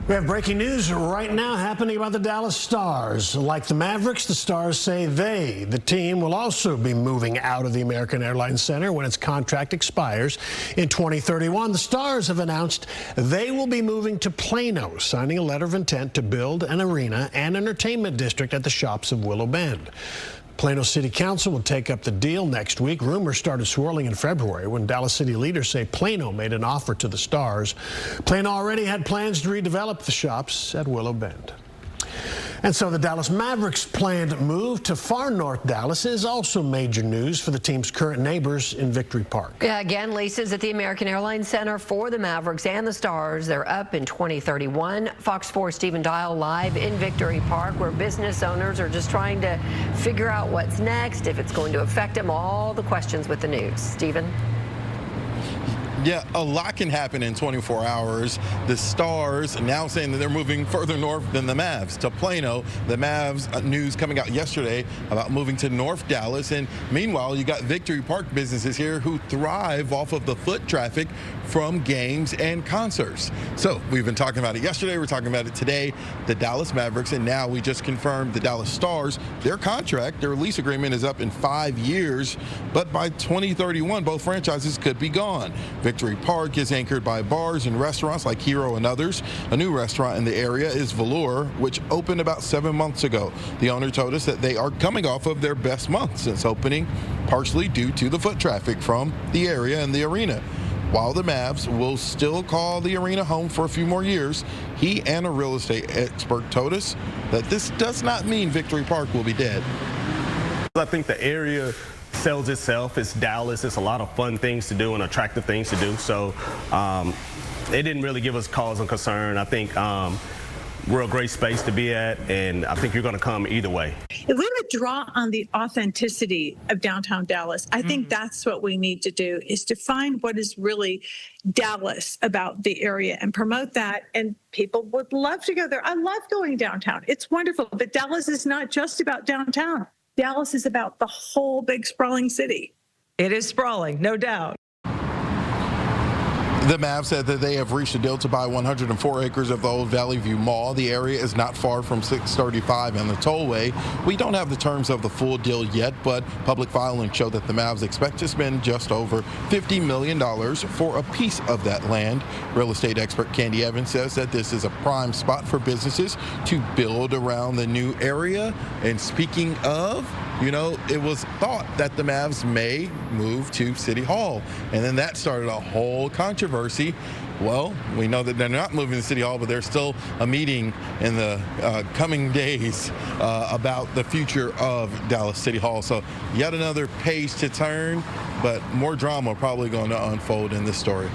We have breaking news right now happening about the Dallas Stars. Like the Mavericks, the Stars say the team, will also be moving out of the American Airlines Center when its contract expires in 2031. The Stars have announced they will be moving to Plano, signing a letter of intent to build an arena and entertainment district at the Shops of Willow Bend. Plano City Council will take up the deal next week. Rumors started swirling in February when Dallas City leaders say Plano made an offer to the Stars. Plano already had plans to redevelop the shops at Willow Bend. And so the Dallas Mavericks' planned move to far north Dallas is also major news for the team's current neighbors in Victory Park. Yeah, again, leases at the American Airlines Center for the Mavericks and the Stars. They're up in 2031. Fox 4 Stephen Dial live in Victory Park, where business owners are just trying to figure out what's next, if it's going to affect them, all the questions with the news. Stephen? Yeah, a lot can happen in 24 hours. The Stars now saying that they're moving further north than the Mavs to Plano. The Mavs news coming out yesterday about moving to North Dallas. And meanwhile, you got Victory Park businesses here who thrive off of the foot traffic from games and concerts. So we've been talking about it yesterday. We're talking about it today. The Dallas Mavericks, and now we just confirmed the Dallas Stars. Their contract, their lease agreement is up in 5 years, but by 2031, both franchises could be gone. Victory Park is anchored by bars and restaurants like Hero and others. A new restaurant in the area is Velour, which opened about 7 months ago. The owner told us that they are coming off of their best month since opening, partially due to the foot traffic from the area and the arena. While the Mavs will still call the arena home for a few more years, he and a real estate expert told us that this does not mean Victory Park will be dead. I think the area sells itself. It's Dallas. It's a lot of fun things to do and attractive things to do. So it didn't really give us cause and concern. I think we're a great space to be at, and I think you're going to come either way. If we would draw on the authenticity of downtown Dallas, I think that's what we need to do, is to find what is really Dallas about the area and promote that. And people would love to go there. I love going downtown. It's wonderful. But Dallas is not just about downtown. Dallas is about the whole big sprawling city. It is sprawling, no doubt. The Mavs said that they have reached a deal to buy 104 acres of the old Valley View Mall. The area is not far from 635 and the tollway. We don't have the terms of the full deal yet, but public filings show that the Mavs expect to spend just over $50 million for a piece of that land. Real estate expert Candy Evans says that this is a prime spot for businesses to build around the new area. And speaking of, you know, it was thought that the Mavs may move to City Hall, and then that started a whole controversy. Well, we know that they're not moving to City Hall, but there's still a meeting in the coming days about the future of Dallas City Hall. So yet another page to turn, but more drama probably going to unfold in this story.